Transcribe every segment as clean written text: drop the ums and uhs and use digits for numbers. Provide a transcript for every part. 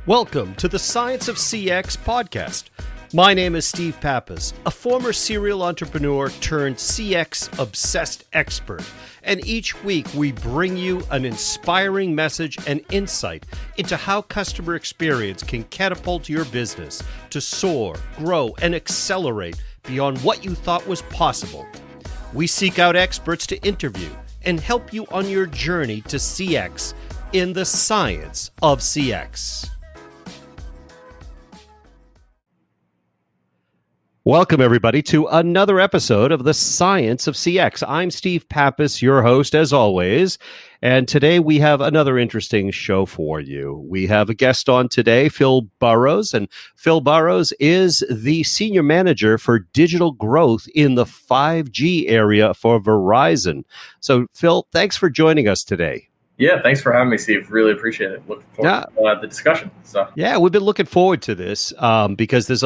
Welcome to the Science of CX podcast. My name is Steve Pappas, a former serial entrepreneur turned CX obsessed expert. And each week we bring you an inspiring message and insight into how customer experience can catapult your business to soar, grow, and accelerate beyond what you thought was possible. We seek out experts to interview and help you on your journey to CX in the science of CX. Welcome, everybody, to another episode of the Science of CX. I'm Steve Pappas, your host, as always, and today we have another interesting show for you. We have a guest on today, Phil Burrows, and Phil Burrows is the Senior Manager for Digital Growth in the 5G area for Verizon. So, Phil, thanks for joining us today. Yeah, thanks for having me, Steve. Really appreciate it. Looking forward to the discussion. Yeah, we've been looking forward to this because there's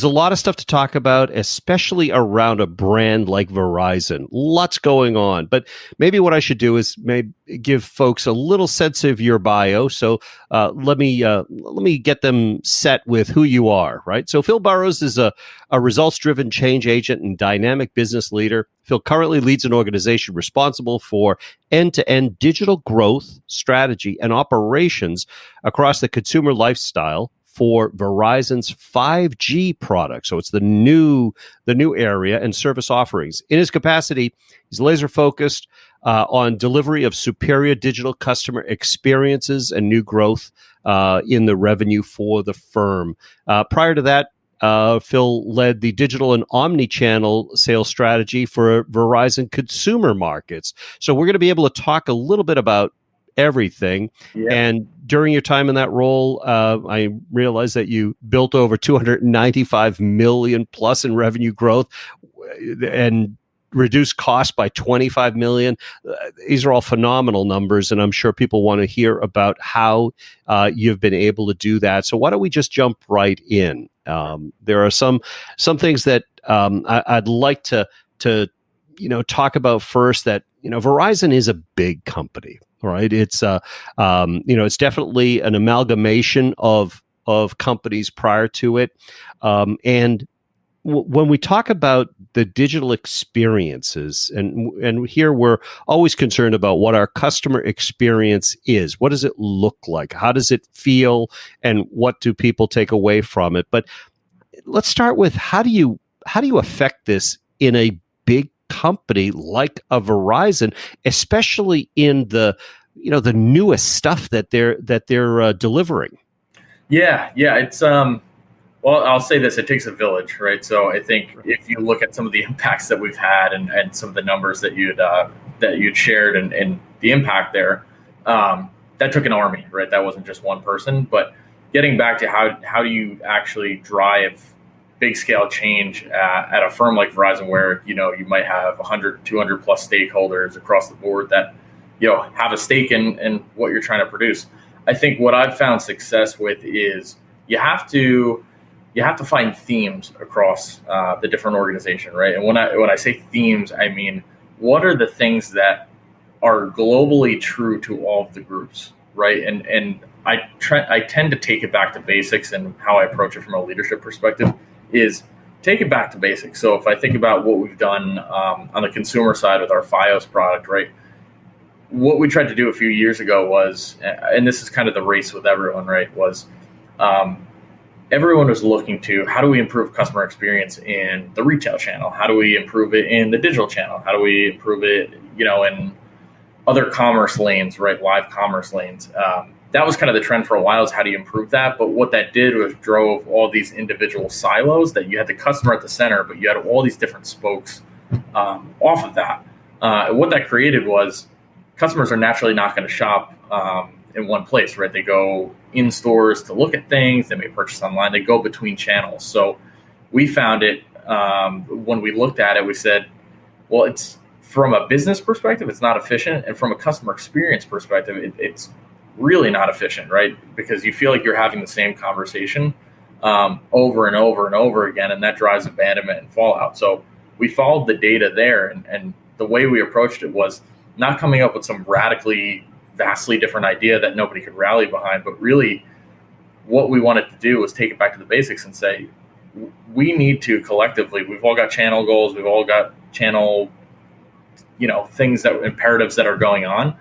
a lot of stuff to talk about, especially around a brand like Verizon. Lots going on, but maybe what I should do is maybe give folks a little sense of your bio. So let me get them set with who you are. Right. So Phil Burrows is a results-driven change agent and dynamic business leader. Phil currently leads an organization responsible for end-to-end digital growth, strategy, and operations across the consumer lifestyle for Verizon's 5G product. So it's the new area and service offerings. In his capacity, he's laser focused on delivery of superior digital customer experiences and new growth in the revenue for the firm. Prior to that, Phil led the digital and omni-channel sales strategy for Verizon consumer markets. So we're going to be able to talk a little bit about everything. Yeah. And during your time in that role, I realized that you built over 295 million plus in revenue growth and reduced costs by 25 million. These are all phenomenal numbers, and I'm sure people want to hear about how you've been able to do that. So why don't we just jump right in? There are some things that I'd like to talk about first. That Verizon is a big company, right? It's it's definitely an amalgamation of companies prior to it, and when we talk about the digital experiences, and here we're always concerned about what our customer experience is. What does it look like? How does it feel? And what do people take away from it? But let's start with how do you affect this in a big company like a Verizon, especially in the the newest stuff that they're delivering? Yeah, it's Well, I'll say this, it takes a village, right? So I think if you look at some of the impacts that we've had and some of the numbers that you'd shared and the impact there, that took an army, right? That wasn't just one person. But getting back to how do you actually drive big scale change at a firm like Verizon, where you might have 100, 200 plus stakeholders across the board that have a stake in what you're trying to produce. I think what I've found success with is you have to find themes across the different organization, right? And when I say themes, I mean, what are the things that are globally true to all of the groups, right? And I tend to take it back to basics, and how I approach it from a leadership perspective is take it back to basics. So if I think about what we've done on the consumer side with our Fios product, right? What we tried to do a few years ago was, and this is kind of the race with everyone, right, was everyone was looking to how do we improve customer experience in the retail channel? How do we improve it in the digital channel? How do we improve it, in other commerce lanes, right? Live commerce lanes. That was kind of the trend for a while, is how do you improve that? But what that did was drove all these individual silos that you had the customer at the center, but you had all these different spokes off of that. What that created was customers are naturally not going to shop in one place, right? They go in stores to look at things. They may purchase online. They go between channels. So we found it when we looked at it, we said, well, it's from a business perspective, it's not efficient. And from a customer experience perspective, it's really not efficient, right? Because you feel like you're having the same conversation over and over and over again, and that drives abandonment and fallout. So we followed the data there, and the way we approached it was not coming up with some vastly different idea that nobody could rally behind, but really what we wanted to do was take it back to the basics and say, we need to collectively, we've all got channel goals, we've all got channel, things that imperatives that are going on,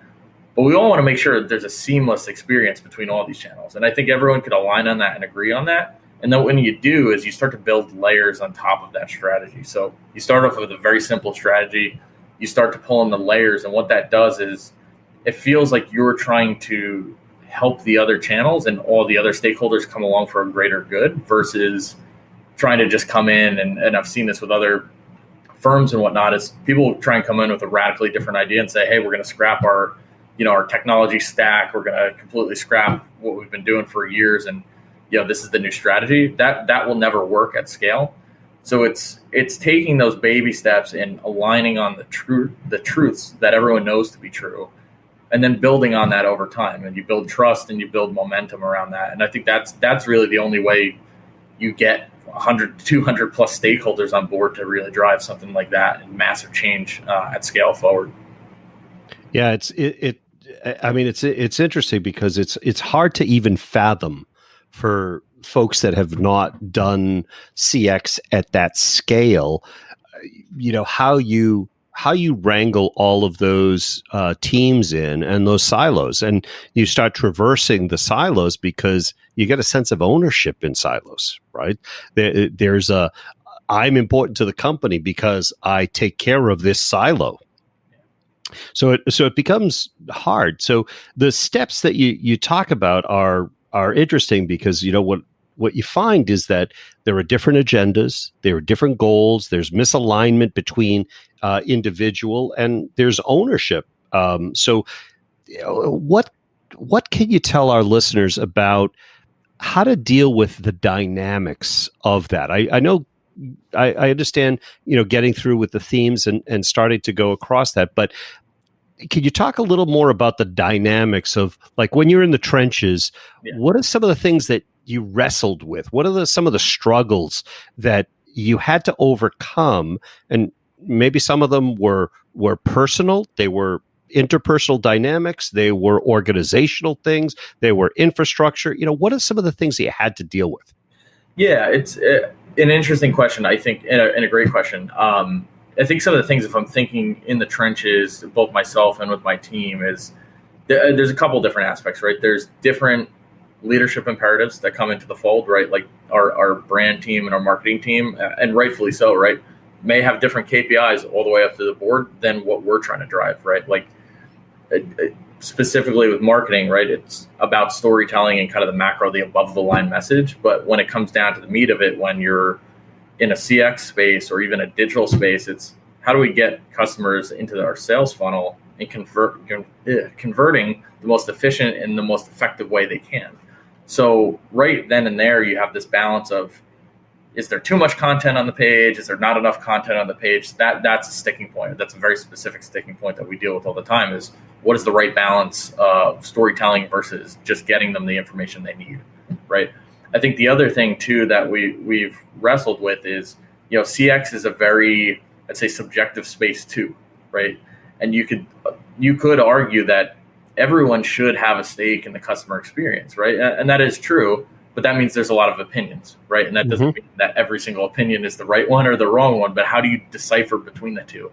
but we all want to make sure that there's a seamless experience between all these channels. And I think everyone could align on that and agree on that. And then when you do is you start to build layers on top of that strategy. So you start off with a very simple strategy, you start to pull in the layers. And what that does is it feels like you're trying to help the other channels and all the other stakeholders come along for a greater good versus trying to just come in. And I've seen this with other firms and whatnot, is people try and come in with a radically different idea and say, hey, we're going to scrap our technology stack. We're going to completely scrap what we've been doing for years. And, this is the new strategy. That will never work at scale. So it's taking those baby steps and aligning on the truths that everyone knows to be true, and then building on that over time. And you build trust and you build momentum around that. And I think that's really the only way you get 100, 200 plus stakeholders on board to really drive something like that and massive change at scale forward. Yeah, it's interesting because it's hard to even fathom for folks that have not done CX at that scale, how you wrangle all of those teams in and those silos, and you start traversing the silos because you get a sense of ownership in silos, right? There's I'm important to the company because I take care of this silo. So it becomes hard. So the steps that you talk about are interesting because what you find is that there are different agendas, there are different goals, there's misalignment between individual, and there's ownership. So what can you tell our listeners about how to deal with the dynamics of that? I know I understand, getting through with the themes and starting to go across that, but can you talk a little more about the dynamics of, like, when you're in the trenches, what are some of the things that you wrestled with? What are some of the struggles that you had to overcome? And maybe some of them were personal, they were interpersonal dynamics, they were organizational things, they were infrastructure. What are some of the things that you had to deal with? Yeah, it's an interesting question, I think, and a great question. I think some of the things, if I'm thinking in the trenches, both myself and with my team, is there's a couple different aspects, right? There's different leadership imperatives that come into the fold, right? Like our brand team and our marketing team, and rightfully so, right, may have different KPIs all the way up to the board than what we're trying to drive, right? Like specifically with marketing, right? It's about storytelling and kind of the macro, the above the line message. But when it comes down to the meat of it, when you're in a CX space or even a digital space, it's how do we get customers into our sales funnel and converting the most efficient and the most effective way they can. So right then and there, you have this balance of, is there too much content on the page? Is there not enough content on the page? That's a sticking point. That's a very specific sticking point that we deal with all the time, is what is the right balance of storytelling versus just getting them the information they need, right? I think the other thing too that we've wrestled with is, CX is a very, I'd say, subjective space too, right? And you could argue that everyone should have a stake in the customer experience, right? And that is true, but that means there's a lot of opinions, right? And that doesn't mean that every single opinion is the right one or the wrong one, but how do you decipher between the two?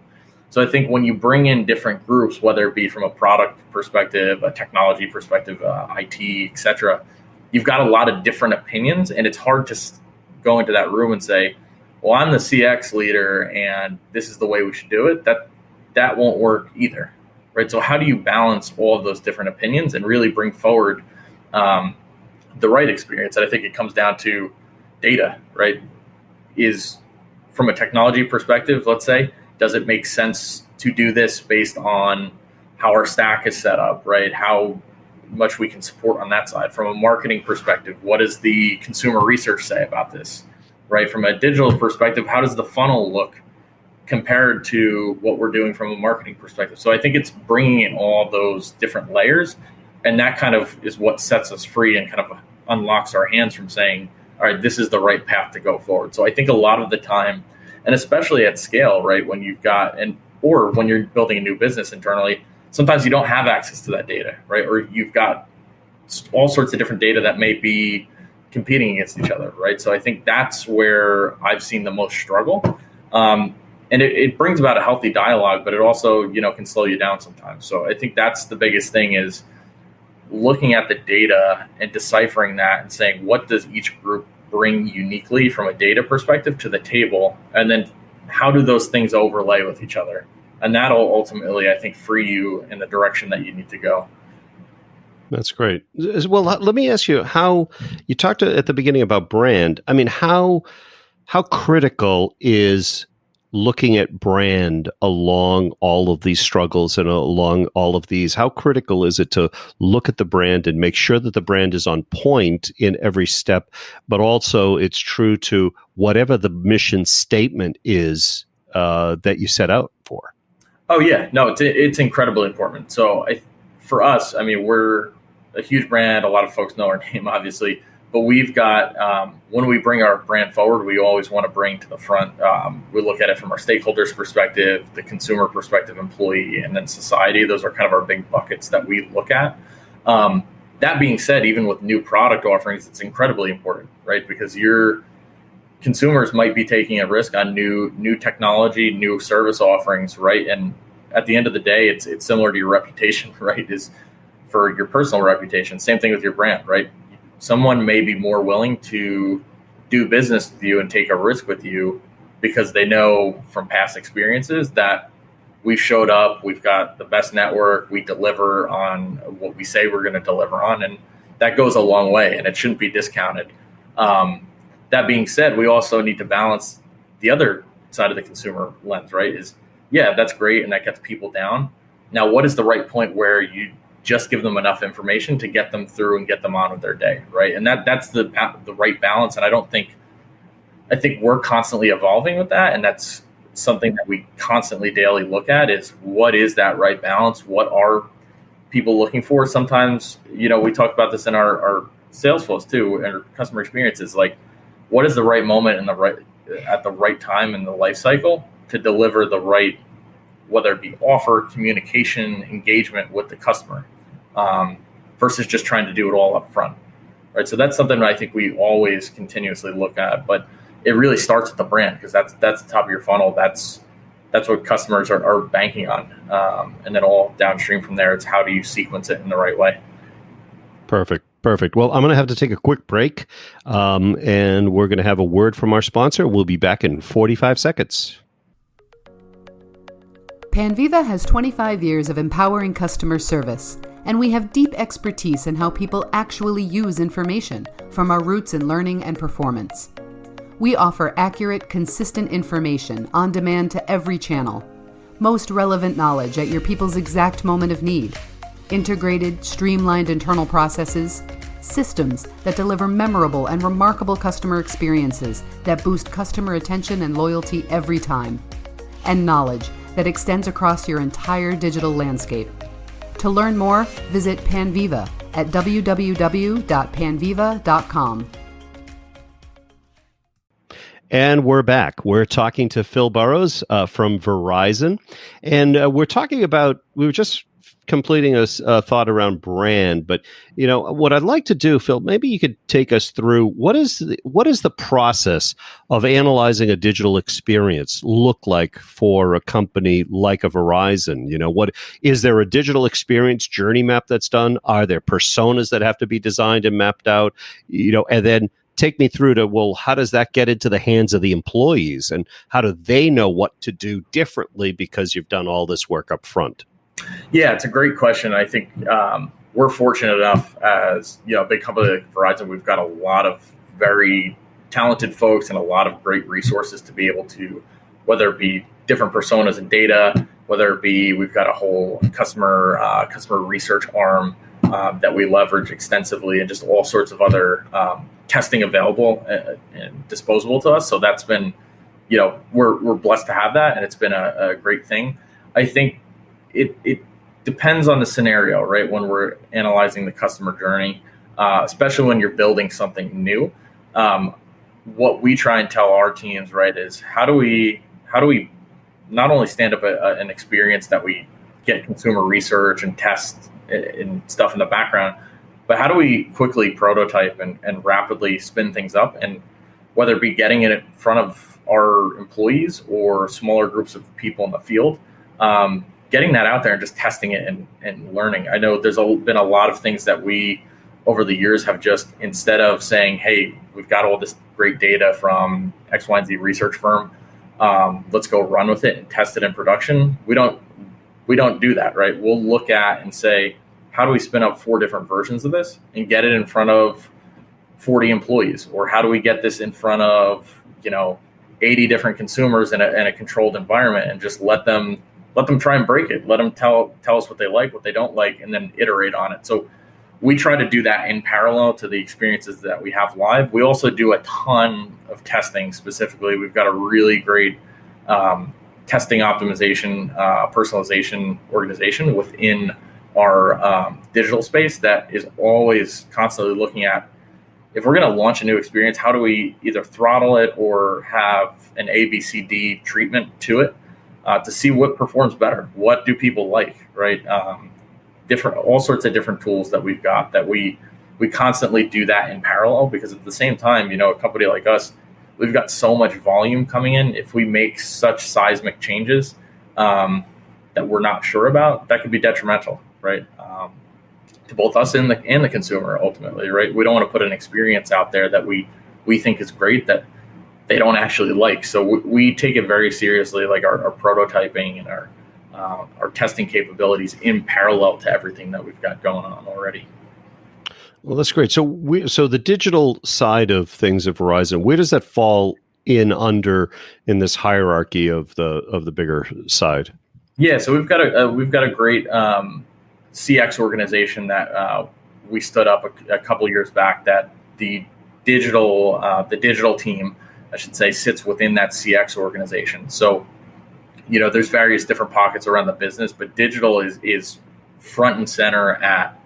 So I think when you bring in different groups, whether it be from a product perspective, a technology perspective, IT, et cetera, you've got a lot of different opinions, and it's hard to go into that room and say, well, I'm the CX leader and this is the way we should do it. That won't work either, right? So how do you balance all of those different opinions and really bring forward the right experience? And I think it comes down to data, right? Is from a technology perspective, let's say, does it make sense to do this based on how our stack is set up, right? How much we can support on that side. From a marketing perspective, what does the consumer research say about this, right? From a digital perspective, how does the funnel look compared to what we're doing from a marketing perspective? So I think it's bringing in all those different layers, and that kind of is what sets us free and kind of unlocks our hands from saying, all right, this is the right path to go forward. So I think a lot of the time, and especially at scale, right, when you've got, or when you're building a new business internally, sometimes you don't have access to that data, right? Or you've got all sorts of different data that may be competing against each other, right? So I think that's where I've seen the most struggle. And it brings about a healthy dialogue, but it also, can slow you down sometimes. So I think that's the biggest thing, is looking at the data and deciphering that and saying, what does each group bring uniquely from a data perspective to the table? And then how do those things overlay with each other? And that'll ultimately, I think, free you in the direction that you need to go. That's great. Well, let me ask you, how you talked at the beginning about brand. I mean, how critical is looking at brand along all of these struggles and along all of these? How critical is it to look at the brand and make sure that the brand is on point in every step, but also it's true to whatever the mission statement is that you set out for? Oh yeah, no, it's incredibly important. So for us, I mean, we're a huge brand. A lot of folks know our name, obviously, but we've got, when we bring our brand forward, we always want to bring to the front. We look at it from our stakeholders perspective, the consumer perspective, employee, and then society. Those are kind of our big buckets that we look at. That being said, even with new product offerings, it's incredibly important, right? Because your consumers might be taking a risk on new technology, new service offerings, right? And at the end of the day, it's similar to your reputation, right? Is for your personal reputation. Same thing with your brand, right? Someone may be more willing to do business with you and take a risk with you because they know from past experiences that we've showed up, we've got the best network, we deliver on what we say we're going to deliver on, and that goes a long way, and it shouldn't be discounted. That being said, we also need to balance the other side of the consumer lens, right? That's great, and that gets people down. Now, what is the right point where you just give them enough information to get them through and get them on with their day, right? And that's the right balance. And I think we're constantly evolving with that, and that's something that we constantly daily look at, is what is that right balance? What are people looking for? Sometimes, we talk about this in our sales flows too, and our customer experiences, like what is the right moment at the right time in the life cycle to deliver the right, whether it be offer, communication, engagement with the customer, versus just trying to do it all up front, right? So that's something that I think we always continuously look at, but it really starts with the brand, because that's the top of your funnel. That's what customers are banking on, and then all downstream from there, it's how do you sequence it in the right way. Perfect. Well, I'm going to have to take a quick break, and we're going to have a word from our sponsor. We'll be back in 45 seconds. Panviva has 25 years of empowering customer service, and we have deep expertise in how people actually use information, from our roots in learning and performance. We offer accurate, consistent information on demand to every channel, most relevant knowledge at your people's exact moment of need, integrated, streamlined internal processes, systems that deliver memorable and remarkable customer experiences that boost customer attention and loyalty every time, and knowledge that extends across your entire digital landscape. To learn more, visit Panviva at www.panviva.com. And we're back. We're talking to Phil Burrows from Verizon. And we were just completing a thought around brand. But, what I'd like to do, Phil, maybe you could take us through what is the process of analyzing a digital experience look like for a company like a Verizon? What is there a digital experience journey map that's done? Are there personas that have to be designed and mapped out? And then take me through to, well, how does that get into the hands of the employees, and how do they know what to do differently because you've done all this work up front? Yeah, it's a great question. I think we're fortunate enough as a big company like Verizon. We've got a lot of very talented folks and a lot of great resources to be able to, whether it be different personas and data, whether it be we've got a whole customer research arm that we leverage extensively, and just all sorts of other testing available and disposable to us. So that's been, we're blessed to have that, and it's been a great thing. I think it depends on the scenario, right? When we're analyzing the customer journey, especially when you're building something new, what we try and tell our teams, right, is how do we not only stand up an experience that we get consumer research and test and stuff in the background, but how do we quickly prototype and rapidly spin things up, and whether it be getting it in front of our employees or smaller groups of people in the field, getting that out there and just testing it and learning. I know there's been a lot of things that we over the years have just, instead of saying, hey, we've got all this great data from X, Y, and Z research firm, let's go run with it and test it in production. We don't do that, right? We'll look at and say, how do we spin up 4 different versions of this and get it in front of 40 employees? Or how do we get this in front of, 80 different consumers in a controlled environment, and just let them try and break it. Let them tell us what they like, what they don't like, and then iterate on it. So we try to do that in parallel to the experiences that we have live. We also do a ton of testing. Specifically, we've got a really great testing optimization, personalization organization within our digital space that is always constantly looking at, if we're going to launch a new experience, how do we either throttle it or have an ABCD treatment to it to see what performs better? What do people like, right? All sorts of different tools that we've got that we constantly do that in parallel, because at the same time, a company like us, we've got so much volume coming in. If we make such seismic changes that we're not sure about, that could be detrimental, right? To both us and the consumer ultimately, right? We don't want to put an experience out there that we think is great that they don't actually like. So we take it very seriously, like our prototyping and our testing capabilities in parallel to everything that we've got going on already. Well, that's great. So the digital side of things at Verizon, where does that fall in this hierarchy of the bigger side? Yeah, so we've got a great CX organization that we stood up a couple years back. That the digital team, I should say, sits within that CX organization. So, there's various different pockets around the business, but digital is front and center at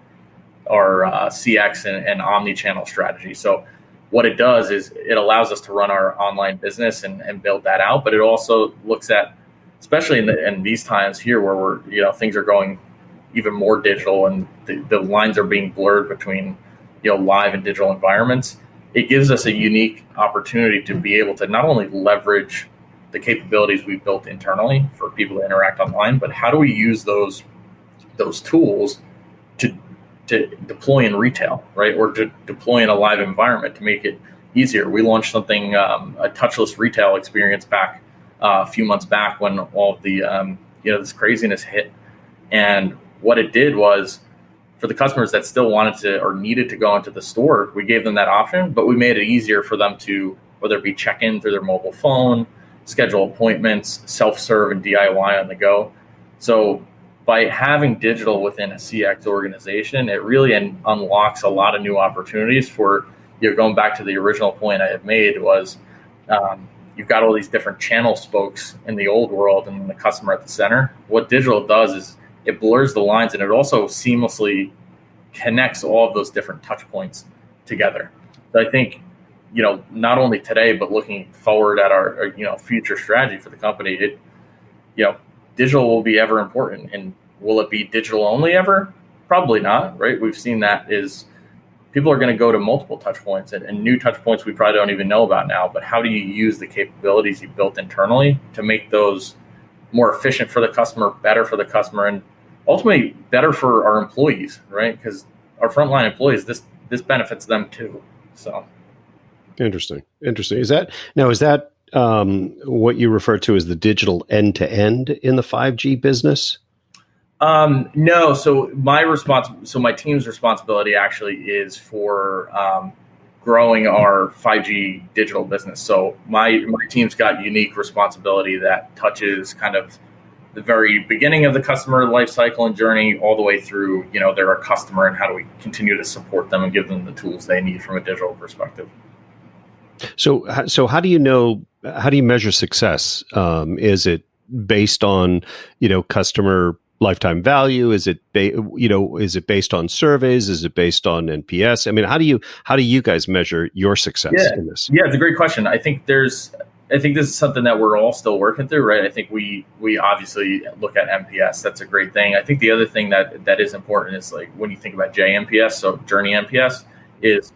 our CX and omni-channel strategy. So what it does is it allows us to run our online business and build that out, but it also looks at, especially in these times here where things are going even more digital and the lines are being blurred between live and digital environments. It gives us a unique opportunity to be able to not only leverage the capabilities we've built internally for people to interact online, but how do we use those tools to deploy in retail, right? Or to deploy in a live environment to make it easier. We launched something, a touchless retail experience back a few months back when all of the this craziness hit. And what it did was, for the customers that still wanted to or needed to go into the store, we gave them that option, but we made it easier for them to, whether it be check in through their mobile phone, schedule appointments, self-serve and DIY on the go. So by having digital within a CX organization, it really unlocks a lot of new opportunities for, going back to the original point I had made was, you've got all these different channel spokes in the old world and the customer at the center. What digital does is it blurs the lines, and it also seamlessly connects all of those different touch points together. So I think, not only today, but looking forward at our future strategy for the company, digital will be ever important. And will it be digital only ever? Probably not, right? We've seen that is people are going to go to multiple touch points and new touch points we probably don't even know about now. But how do you use the capabilities you built internally to make those more efficient for the customer, better for the customer, and ultimately better for our employees, right? Because our frontline employees, this benefits them too. So interesting. Is that what you refer to as the digital end-to-end in the 5G business? No. So my team's responsibility actually is for growing our 5G digital business. So my team's got unique responsibility that touches kind of the very beginning of the customer life cycle and journey all the way through, they're a customer, and how do we continue to support them and give them the tools they need from a digital perspective. So how do you measure success? Is it based on, customer lifetime value? Is it based on surveys? Is it based on NPS? I mean, how do you guys measure your success in this? Yeah, it's a great question. I think there's I think this is something that we're all still working through, right? I think we obviously look at NPS. That's a great thing. I think the other thing that is important is like when you think about JNPS, so Journey NPS, is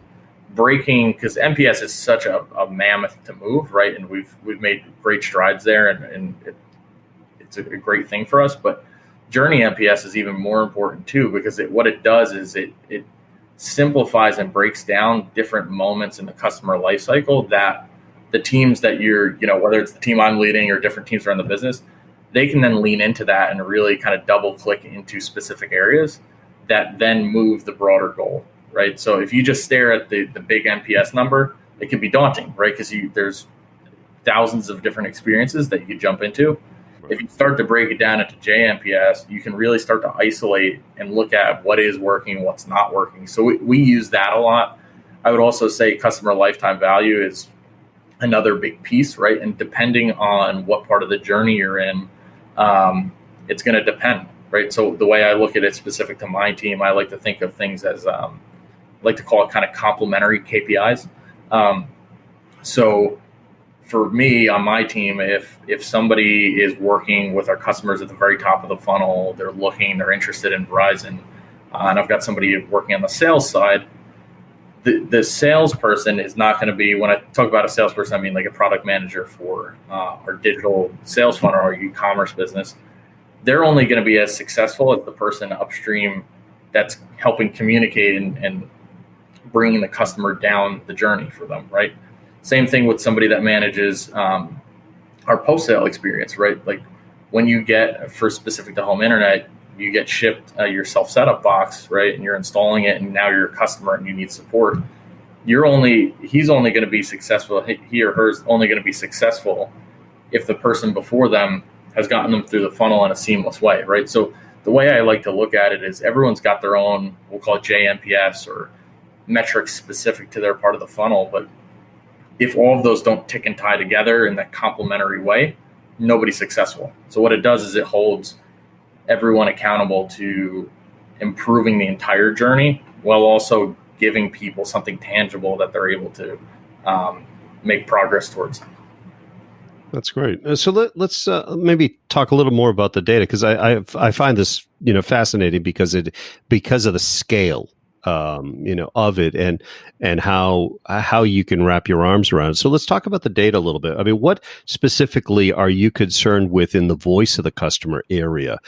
breaking, because NPS is such a mammoth to move, right? And we've made great strides there, and it's a great thing for us. But Journey NPS is even more important too, because what it does is it simplifies and breaks down different moments in the customer life cycle that the teams that whether it's the team I'm leading or different teams around the business, they can then lean into that and really kind of double click into specific areas that then move the broader goal, right? So if you just stare at the big NPS number, it can be daunting, right? Because there's thousands of different experiences that you could jump into. If you start to break it down into JNPS, you can really start to isolate and look at what is working, what's not working. So we use that a lot. I would also say customer lifetime value is another big piece, right? And depending on what part of the journey you're in, it's going to depend, right? So the way I look at it specific to my team, I like to think of things as, I like to call it kind of complementary KPIs. So for me on my team, if somebody is working with our customers at the very top of the funnel, they're interested in Verizon, and I've got somebody working on the sales side, the salesperson is not going to be, when I talk about a salesperson, I mean like a product manager for our digital sales funnel, our e-commerce business. They're only going to be as successful as the person upstream that's helping communicate and bringing the customer down the journey for them, right? Same thing with somebody that manages our post-sale experience, right? Like when you get, for specific to home internet, you get shipped your self-setup box, right? And you're installing it, and now you're a customer and you need support. He's only going to be successful, he or her is only going to be successful if the person before them has gotten them through the funnel in a seamless way, right? So the way I like to look at it is everyone's got their own, we'll call it JNPS or metrics specific to their part of the funnel. But if all of those don't tick and tie together in that complementary way, nobody's successful. So what it does is it holds everyone accountable to improving the entire journey while also giving people something tangible that they're able to make progress towards. That's great. So let's maybe talk a little more about the data, because I find this fascinating because of the scale of it and how you can wrap your arms around it. So let's talk about the data a little bit. I mean, what specifically are you concerned with in the voice of the customer area?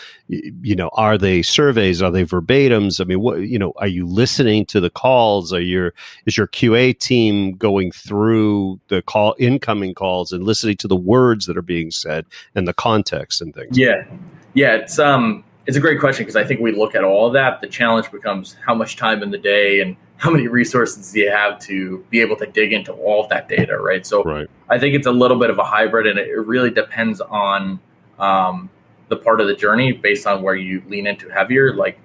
Are they surveys? Are they verbatims? I mean, what, are you listening to the calls? Is your QA team going through the incoming calls and listening to the words that are being said and the context and things? Yeah. It's a great question, because I think we look at all of that. The challenge becomes how much time in the day and how many resources do you have to be able to dig into all of that data, right? So right. I think it's a little bit of a hybrid, and it really depends on the part of the journey based on where you lean into heavier. Like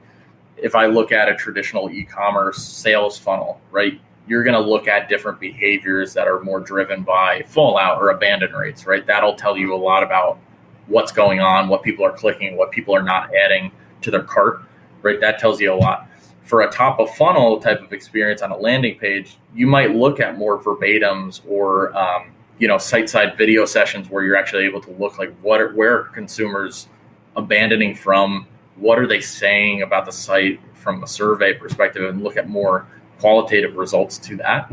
if I look at a traditional e-commerce sales funnel, right, you're going to look at different behaviors that are more driven by fallout or abandon rates, right? That'll tell you a lot about what's going on, what people are clicking, what people are not adding to their cart, right? That tells you a lot. For a top of funnel type of experience on a landing page, you might look at more verbatims or, site-side video sessions where you're actually able to look like where are consumers abandoning from, what are they saying about the site from a survey perspective, and look at more qualitative results to that,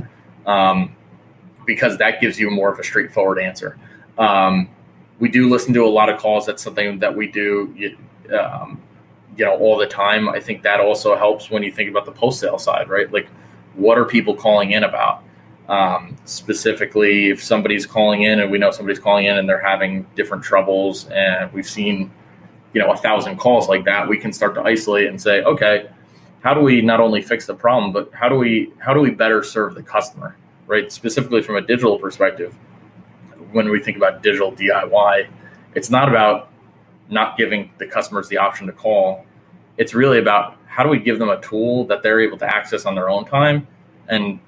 because that gives you more of a straightforward answer. We do listen to a lot of calls. That's something that we do, all the time. I think that also helps when you think about the post-sale side, right? Like, what are people calling in about? Specifically, if somebody's calling in and we know somebody's calling in and they're having different troubles, and we've seen, 1,000 calls like that, we can start to isolate and say, okay, how do we not only fix the problem, but how do we better serve the customer, right? Specifically from a digital perspective. When we think about digital DIY, it's not about not giving the customers the option to call. It's really about how do we give them a tool that they're able to access on their own time and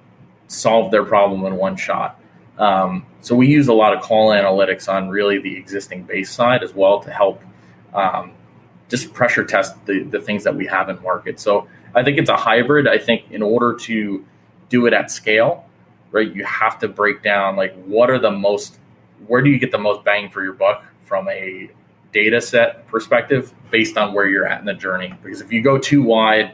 solve their problem in one shot. So we use a lot of call analytics on really the existing base side as well to help just pressure test the things that we have in market. So I think it's a hybrid. I think in order to do it at scale, right, you have to break down like what are the most where do you get the most bang for your buck from a data set perspective based on where you're at in the journey? Because if you go too wide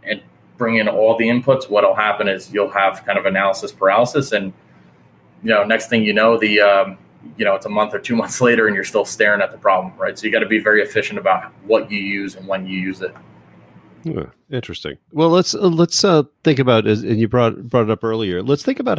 and bring in all the inputs, what'll happen is you'll have kind of analysis paralysis, and next thing you know, it's a month or 2 months later and you're still staring at the problem, right? So you got to be very efficient about what you use and when you use it. Yeah, interesting. Well, let's think about, and you brought it up earlier. Let's think about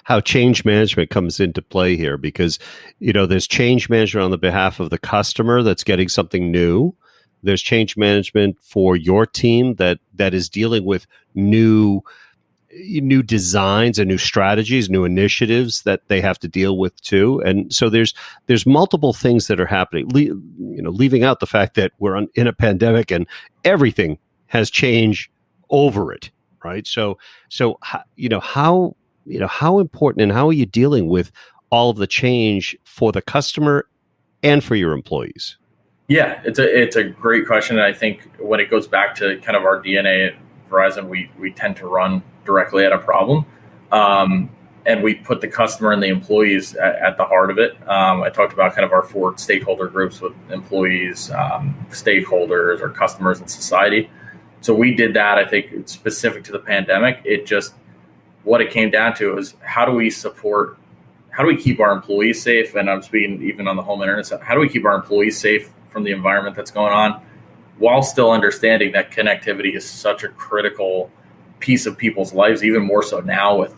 how change management comes into play here, because there's change management on the behalf of the customer that's getting something new. There's change management for your team that is dealing with new designs and new strategies, new initiatives that they have to deal with too. And so there's multiple things that are happening. Leaving out the fact that we're in a pandemic and everything has changed over it, right? So how important, and how are you dealing with all of the change for the customer and for your employees? Yeah, it's a great question, and I think when it goes back to kind of our DNA at Verizon, we tend to run directly at a problem, and we put the customer and the employees at the heart of it. I talked about kind of our 4 stakeholder groups with employees, stakeholders, or customers, and society. So we did that. I think it's specific to the pandemic. What it came down to is how do we keep our employees safe? And I'm speaking even on the home internet side. How do we keep our employees safe from the environment that's going on, while still understanding that connectivity is such a critical piece of people's lives, even more so now with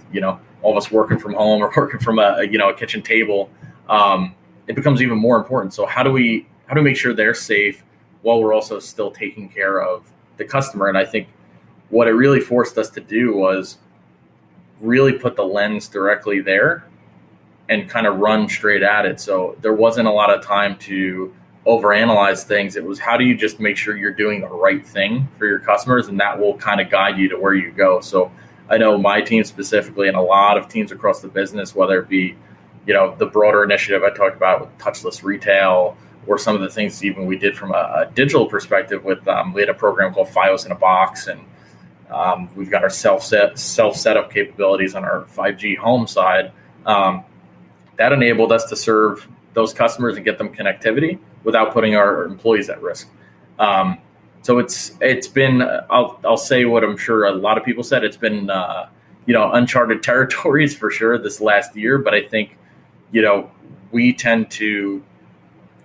all of us working from home or working from a kitchen table. It becomes even more important. So how do we make sure they're safe while we're also still taking care of the customer? And I think what it really forced us to do was really put the lens directly there and kind of run straight at it. So there wasn't a lot of time to overanalyze things. It was, how do you just make sure you're doing the right thing for your customers, and that will kind of guide you to where you go. So I know my team specifically, and a lot of teams across the business, whether it be the broader initiative I talked about with touchless retail, or some of the things even we did from a digital perspective with we had a program called Fios in a Box, and we've got our self setup capabilities on our 5G home side. That enabled us to serve those customers and get them connectivity without putting our employees at risk. So it's been, I'll say what I'm sure a lot of people said, it's been uncharted territories for sure this last year. But I think we tend to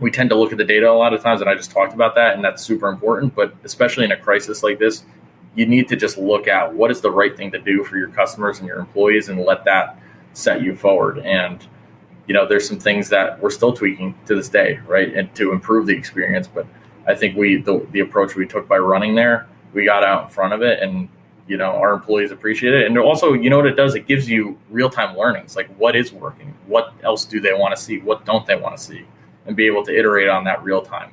look at the data a lot of times, and I just talked about that, and that's super important. But especially in a crisis like this, you need to just look at what is the right thing to do for your customers and your employees, and let that set you forward. And there's some things that we're still tweaking to this day, right, and to improve the experience. But I think the approach we took by running there, we got out in front of it, and our employees appreciate it. And also, what it does, it gives you real-time learnings, like what is working, what else do they want to see, what don't they want to see, and be able to iterate on that real time.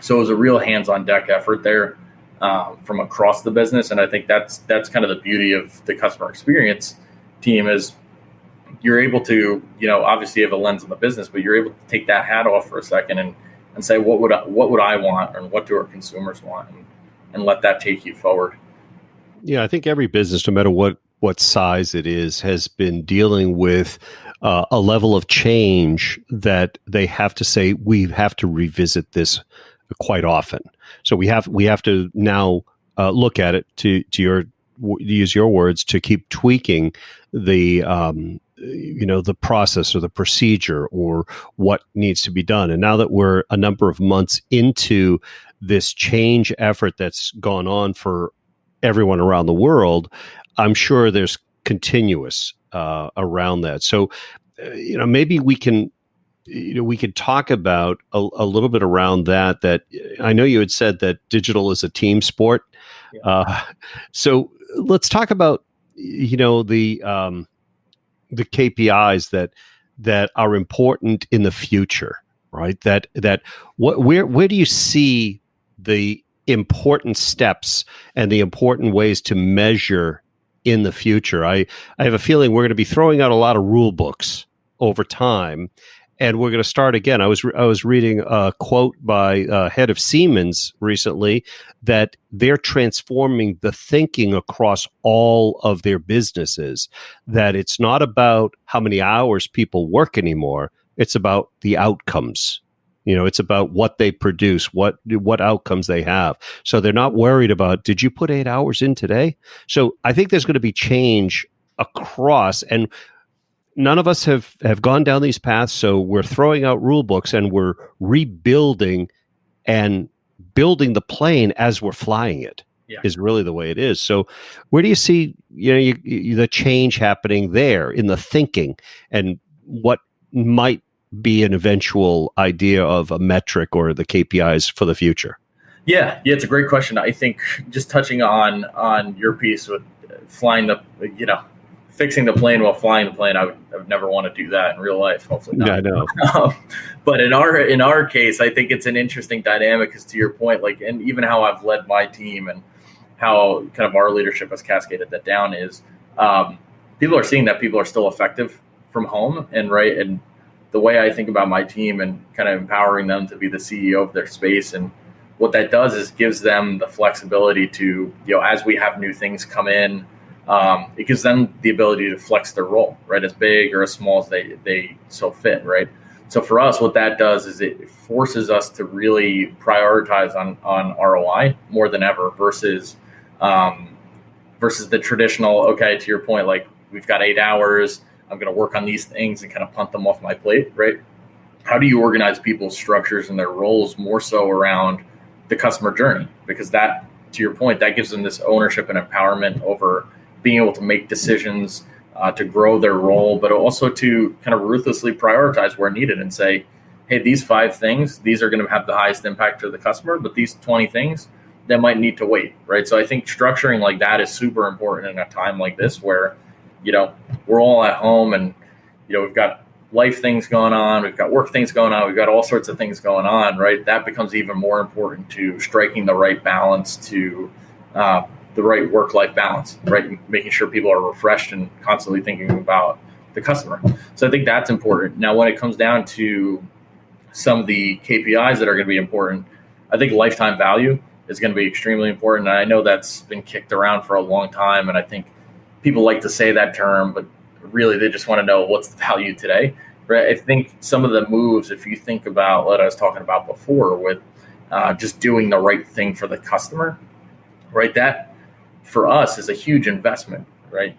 So it was a real hands-on deck effort there from across the business, and I think that's kind of the beauty of the customer experience team is you're able to, obviously you have a lens on the business, but you're able to take that hat off for a second and say, what would I want, and what do our consumers want, and let that take you forward. Yeah, I think every business, no matter what size it is, has been dealing with a level of change that they have to say, we have to revisit this quite often. So we have to now look at it, to use your words, to keep tweaking the the process or the procedure or what needs to be done. And now that we're a number of months into this change effort that's gone on for everyone around the world, I'm sure there's continuous around that. So, maybe we can talk about a little bit around that. That I know you had said that digital is a team sport. Yeah. So let's talk about the KPIs that are important in the future, right? Where do you see the important steps and the important ways to measure in the future? I have a feeling we're going to be throwing out a lot of rule books over time, And we're going to start again. I was reading a quote by head of Siemens recently that they're transforming the thinking across all of their businesses, that it's not about how many hours people work anymore. It's about the outcomes. It's about what they produce, what outcomes they have. So they're not worried about, did you put 8 hours in today? So I think there's going to be change across, and none of us have gone down these paths, so we're throwing out rule books and we're rebuilding and building the plane as we're flying it. Yeah. Is really the way it is. So where do you see the change happening there in the thinking, and what might be an eventual idea of a metric or the KPIs for the future? Yeah, it's a great question. I think just touching on your piece with flying fixing the plane while flying the plane, I would never want to do that in real life. Hopefully not. Yeah, I know. But in our case, I think it's an interesting dynamic, because to your point, and even how I've led my team and how kind of our leadership has cascaded that down is people are seeing that people are still effective from home. And the way I think about my team and kind of empowering them to be the CEO of their space, and what that does is gives them the flexibility to, as we have new things come in, it gives them the ability to flex their role, as big or as small as they so fit, right? So for us, what that does is it forces us to really prioritize on ROI more than ever versus the traditional, okay, to your point, we've got 8 hours, I'm going to work on these things and kind of punt them off my plate, right? How do you organize people's structures and their roles more so around the customer journey? Because that, to your point, that gives them this ownership and empowerment over being able to make decisions to grow their role, but also to kind of ruthlessly prioritize where needed and say, hey, these 5 things, these are going to have the highest impact to the customer, but these 20 things, that might need to wait, right? So I think structuring like that is super important in a time like this where, we're all at home and, we've got life things going on, we've got work things going on, we've got all sorts of things going on, right? That becomes even more important to striking the right balance to the right work-life balance, right? Making sure people are refreshed and constantly thinking about the customer. So I think that's important. Now, when it comes down to some of the KPIs that are going to be important, I think lifetime value is going to be extremely important. And I know that's been kicked around for a long time. And I think people like to say that term, but really they just want to know what's the value today, right? I think some of the moves, if you think about what I was talking about before with just doing the right thing for the customer, right? That for us is a huge investment, right?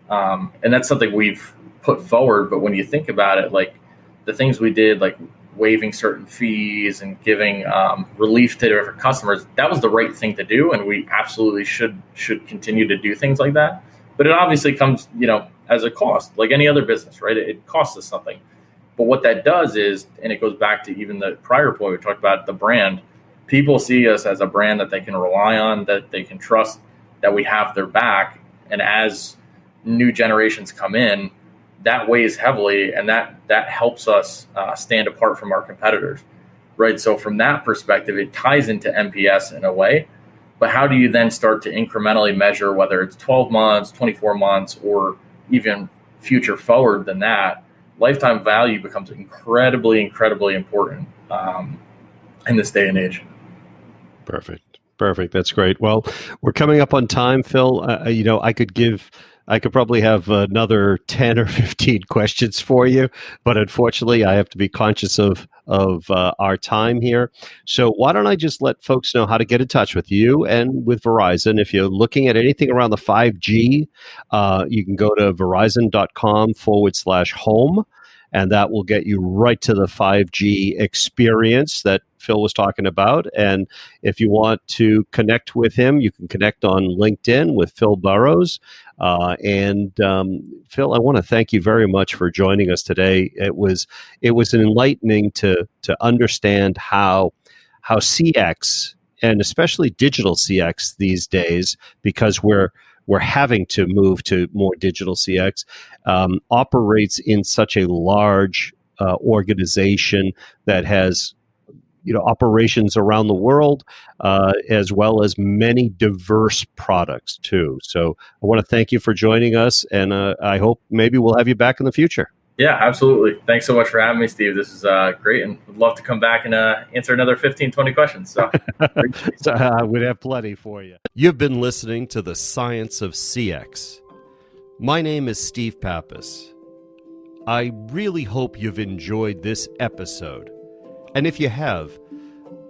And that's something we've put forward. But when you think about it, the things we did, waiving certain fees and giving relief to different customers, that was the right thing to do. And we absolutely should continue to do things like that. But it obviously comes, as a cost, like any other business, right? It costs us something. But what that does is, and it goes back to even the prior point we talked about, the brand, people see us as a brand that they can rely on, that they can trust, that we have their back. And as new generations come in, that weighs heavily, and that helps us stand apart from our competitors, right? So from that perspective, it ties into NPS in a way. But how do you then start to incrementally measure whether it's 12 months, 24 months, or even future forward than that? Lifetime value becomes incredibly, incredibly important in this day and age. Perfect. That's great. Well, we're coming up on time, Phil. I could probably have another 10 or 15 questions for you, but unfortunately, I have to be conscious of our time here. So why don't I just let folks know how to get in touch with you and with Verizon. If you're looking at anything around the 5G, you can go to verizon.com/home, and that will get you right to the 5G experience that Phil was talking about. And if you want to connect with him, you can connect on LinkedIn with Phil Burrows. And Phil, I want to thank you very much for joining us today. It was enlightening to understand how CX, and especially digital CX these days, because we're having to move to more digital CX, operates in such a large organization that has operations around the world, as well as many diverse products too. So I want to thank you for joining us, and I hope maybe we'll have you back in the future. Yeah, absolutely. Thanks so much for having me, Steve. This is great, and would love to come back and answer another 15, 20 questions. So, we'd have plenty for you. You've been listening to The Science of CX. My name is Steve Pappas. I really hope you've enjoyed this episode. And if you have,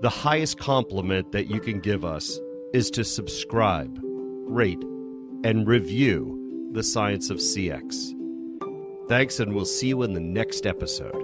the highest compliment that you can give us is to subscribe, rate, and review The Science of CX. Thanks, and we'll see you in the next episode.